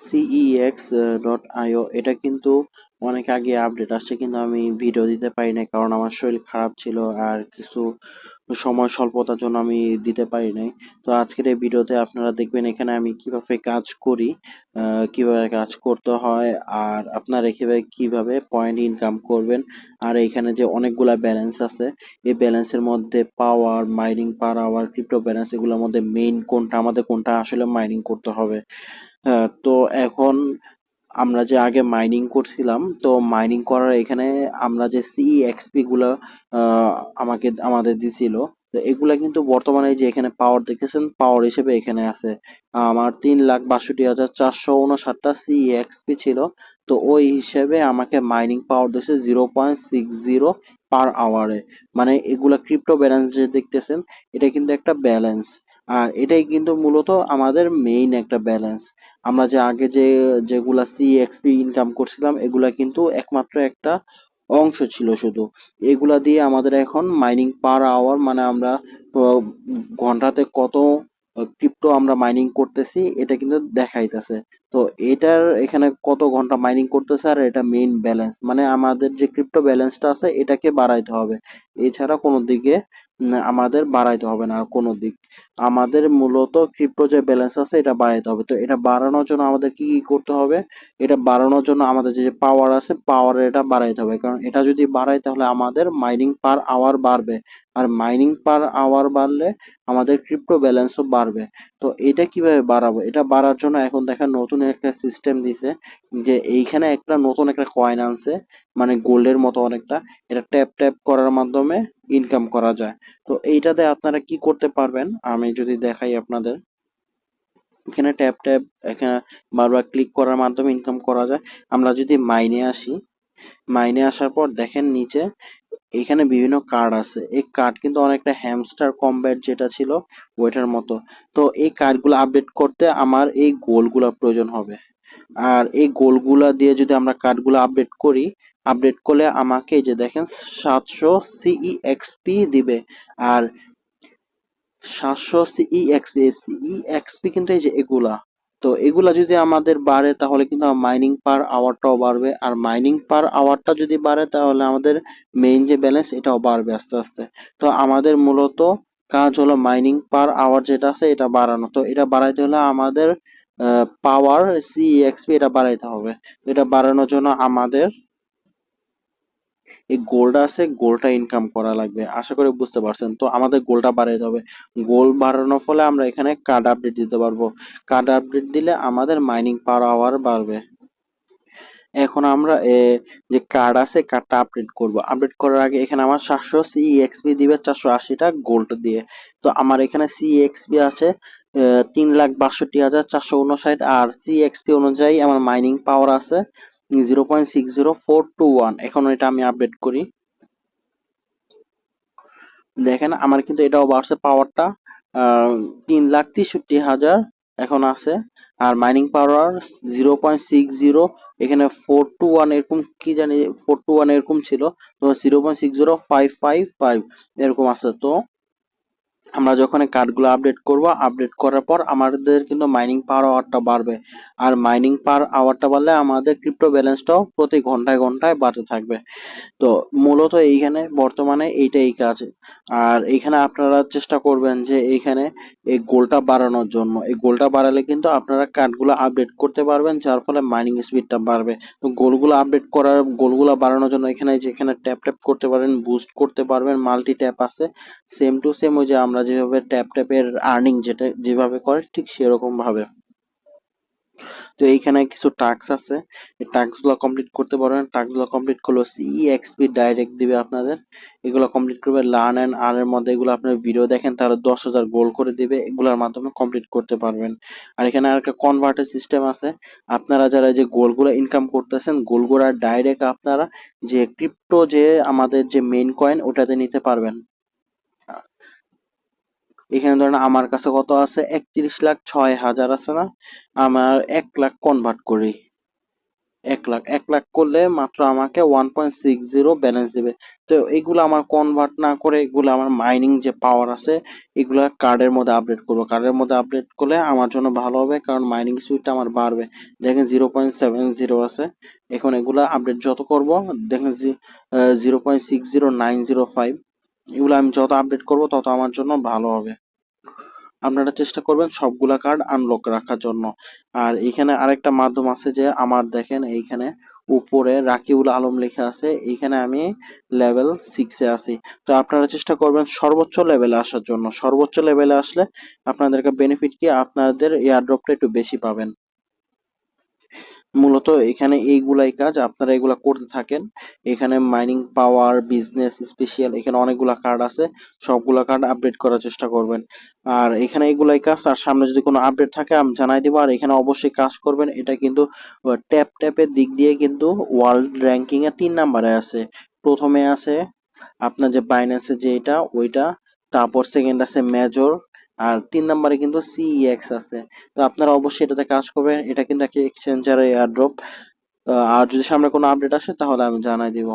cex.io এটা কিন্তু অনেক আগে আপডেট আসছে, কিন্তু আমি ভিডিও দিতে পারি নাই কারণ আমার শরীর খারাপ ছিল আর কিছু সময় স্বল্পতার জন্য আমি দিতে পারি নাই। তো আজকের এই ভিডিওতে আপনারা দেখবেন এখানে আমি কিভাবে কাজ করি, কিভাবে কাজ করতে হয়, আর আপনারা কিভাবে পয়েন্ট ইনকাম করবেন। আর এখানে যে অনেকগুলা ব্যালেন্স আছে, এই ব্যালেন্সের মধ্যে power, mining per hour, crypto balance এগুলোর মধ্যে মেইন কোনটা, আমাদের কোনটা আসলে মাইনিং করতে হবে। হ্যাঁ, তো এখন আমরা যে আগে মাইনিং করছিলাম, তো মাইনিং করার এখানে আমরা যে সিইএক্সপি গুলা আহ, আমাদের দিছিল, তো এগুলা কিন্তু বর্তমানে যে এখানে পাওয়ার দেখতেছেন, পাওয়ার হিসেবে এখানে আছে। আমার 3,62,459টা সিইএক্সপি ছিল। তো ওই হিসেবে আমাকে মাইনিং পাওয়ার দিচ্ছে 0.60 পার আওয়ারে। মানে এগুলা ক্রিপ্টো ব্যালেন্স যে দেখতেছেন, এটা কিন্তু একটা ব্যালেন্স। আর এটাই কিন্তু মূলত আমাদের মেইন একটা ব্যালেন্স। আমরা যে আগে যেগুলা সিএক্সপি ইনকাম করছিলাম, এগুলা কিন্তু একমাত্র একটা অংশ ছিল শুধু। এগুলা দিয়ে আমাদের এখন মাইনিং পার আওয়ার, মানে আমরা আহ, ঘন্টাতে কত ক্রিপ্টো আমরা মাইনিং করতেছি এটা কিন্তু দেখাইতেছে। তো এটার এখানে কত ঘন্টা মাইনিং করতেছে, আর এটা মেইন ব্যালেন্স, মানে আমাদের যে ক্রিপ্টো ব্যালেন্সটা আছে এটাকে বাড়াইতে হবে। এছাড়া কোনো দিকে আমাদের বাড়াইতে হবে না আর কোনো দিক। আমাদের মূলত ক্রিপ্টো যে ব্যালেন্স আছে এটা বাড়াইতে হবে। তো এটা বাড়ানোর জন্য আমাদের কি কি করতে হবে? এটা বাড়ানোর জন্য আমাদের যে পাওয়ার আছে, পাওয়ার এটা বাড়াইতে হবে, কারণ এটা যদি বাড়াই তাহলে আমাদের মাইনিং পার আওয়ার বাড়বে। আর মাইনিং পার আওয়ার বাড়লে আমাদের ক্রিপ্টো ব্যালেন্সও বাড়বে। তো এটা কিভাবে বাড়াবো? এটা বাড়ার জন্য এখন দেখেন নতুন একটা সিস্টেম দিছে, যে এইখানে একটা নতুন একটা কয়েন আনছে, মানে গোল্ডের মতো অনেকটা। এটা ট্যাপ ট্যাপ করার মাধ্যমে ইনকাম করা যায়। তো এইটাতে আপনারা কি করতে পারবেন আমি যদি দেখাই আপনাদের। এখানে ট্যাপ ট্যাপ, এখানে বারবার ক্লিক করার মাধ্যমে ইনকাম করা যায়। আমরা যদি মাইনে আসি, মাইনে আসার পর দেখেন নিচে এখানে বিভিন্ন কার্ড আছে। এই কার্ড কিন্তু অনেকটা হ্যামস্টার কমব্যাট যেটা ছিল ওইটার মতো। তো এই কার্ডগুলো আপডেট করতে আমার এই গোলগুলা প্রয়োজন হবে। আর এই গোলগুলা দিয়ে যদি আমরা কার্ডগুলো আপডেট করি, আপডেট করলে আমাকে এই যে দেখেন 700 সিইএক্সপি দিবে। আর 700 সিইএক্সপি কিন্তু এই যে এগুলা। তো এগুলা যদি আমাদের বাড়ে তাহলে কিন্তু মাইনিং পার আওয়ারটাও বাড়বে, আর মাইনিং পার আওয়ারটা যদি বাড়ে তাহলে আমাদের মেইন যে ব্যালেন্স এটাও বাড়বে আস্তে আস্তে। তো আমাদের মূলত কাজ হলো মাইনিং পার আওয়ার যেটা আছে এটা বাড়ানো। তো এটা বাড়াইতে হলে আমাদের পাওয়ার সিইএক্সপি এটা বাড়াইতে হবে। তো এটা বাড়ানোর জন্য আমাদের এই গোলটা আছে, গোলটা ইনকাম করা লাগবে। আশা করি বুঝতে পারছেন। তো আমাদের গোলটা বাড়াইতে হবে। গোল বাড়ানোর ফলে আমরা এখানে কার্ড আপডেট দিতে পারবো। কার্ড আপডেট দিলে আমাদের মাইনিং পাওয়ার আওয়ার বাড়বে। এখন আমরা যে কার্ড আছে কার্ডটা আপডেট করব। আপডেট করার আগে এখানে আমার 700 সিএক্সপি দিবে 480টা গোল্ড দিয়ে। তো আমার এখানে সিএক্সপি আছে 3,62,459, আর সিএক্সপি অনুযায়ী আমার মাইনিং পাওয়ার আছে 0.60421। এখন এটা আমি আপডেট করি। দেখেন আমার কিন্তু এটাও বাড়ছে পাওয়ারটা, 3,63,000 এখন আছে। আর মাইনিং পাওয়ার 0.60, এখানে 421 এরকম কি জানি, 421 এরকম ছিল। তো 0.60555 এরকম আছে। তো আমরা যখন এই কার্ডগুলো আপডেট করব, আপডেট করার পর আমাদের কিন্তু মাইনিং পাওয়ার আওয়ারটা বাড়বে। আর মাইনিং পাওয়ার আওয়ারটা বাড়লে আমাদের ক্রিপ্টো ব্যালেন্সটাও প্রতি ঘন্টায় ঘন্টায় বাড়তে থাকবে। তো মূলত এইখানে বর্তমানে এইটাই কাজ। আর এইখানে আপনারা চেষ্টা করবেন যে এইখানে এই গোলটা বাড়ানোর জন্য। এই গোলটা বাড়ালে কিন্তু আপনারা কার্ডগুলো আপডেট করতে পারবেন, যার ফলে মাইনিং স্পিডটা বাড়বে। তো গোলগুলো আপডেট করার, গোলগুলো বাড়ানোর জন্য এখানে যেখানে ট্যাপ ট্যাপ করতে পারেন, বুস্ট করতে পারবেন, মাল্টি ট্যাপ আছে। সেম টু সেম ওই যে আমরা যেভাবে ট্যাপ ট্যাপের আর্নিং যেটা যেভাবে করে ঠিক সেরকম ভাবে। তো এইখানে কিছু টাস্ক আছে, এই টাস্ক গুলো কমপ্লিট করতে পারবেন। টাস্ক গুলো কমপ্লিট করলে সিএক্সপি ডাইরেক্ট দিবে আপনাদের। এগুলো কমপ্লিট করবে, লার্ন এন্ড আর্ন এর মধ্যে এগুলো আপনার ভিডিও দেখেন তাহলে 10,000 গোল করে দিবে, এগুলোর মাধ্যমে কমপ্লিট করতে পারবেন। আর এখানে আর একটা কনভার্টার সিস্টেম আছে। আপনারা যারা যে গোলগুলো ইনকাম করতেছেন, গোলগুলো ডাইরেক্ট আপনারা যে ক্রিপ্টো যে আমাদের যে মেইন কয়েন ওটাতে নিতে পারবেন। এখানে ধরেন আমার কাছে কত আছে, 31,06,000 আছে না, আমার 1 লাখ কনভার্ট করি। 1 লাখ 1 লাখ করলে মাত্র আমাকে 1.60 ব্যালেন্স দেবে। তো এগুলো আমার কনভার্ট না করে এগুলো আমার মাইনিং যে পাওয়ার আছে এগুলা কার্ডের মধ্যে আপডেট করবো। কার্ডের মধ্যে আপডেট করলে আমার জন্য ভালো হবে, কারণ মাইনিং স্পিডটা আমার বাড়বে। দেখেন 0.70 আছে। এখন এগুলা আপডেট যত করব, দেখেন 0.60905, এগুলো আমি যত আপডেট করব তত আমার জন্য ভালো হবে। আপনারা চেষ্টা করবেন সবগুলা কার্ড আনলক রাখার জন্য। আর এখানে আরেকটা মাধ্যম আছে যে আমার দেখেন এইখানে উপরে রাকিবুল আলম লেখা আছে, এইখানে আমি লেভেল 6-এ আছি। তো আপনারা চেষ্টা করবেন সর্বোচ্চ লেভেলে আসার জন্য। সর্বোচ্চ লেভেলে আসলে আপনাদেরকে বেনিফিট কি, আপনাদের এয়ারড্রপটা একটু বেশি পাবেন। মূলত এখানে এইগুলাই কাজ, আপনারা এগুলা করতে থাকেন। এখানে মাইনিং পাওয়ার, বিজনেস স্পেশাল, এখানে অনেকগুলা কার্ড আছে, সবগুলা কার্ড আপডেট করার চেষ্টা করবেন। আর এখানে এগুলাই কাজ, আর সামনে যদি কোনো আপডেট থাকে আমি জানাই দিব। আর এখানে অবশ্যই কাজ করবেন, এটা কিন্তু ট্যাপের দিক দিয়ে কিন্তু ওয়ার্ল্ড র্যাঙ্কিং এ 3 নাম্বারে আছে। প্রথমে আছে আপনার যে বাইন্যান্সের যে এটা ওইটা, তারপর সেকেন্ড আছে মেজর, আর 3 নাম্বারে কিন্তু সিইএক্স আছে। তো আপনারা অবশ্যই এটাতে কাজ করবেন, এটা কিন্তু একটা এক্সচেঞ্জার এয়ারড্রপ। আর যদি সামনে কোনো আপডেট আসে তাহলে আমি জানাই দিব।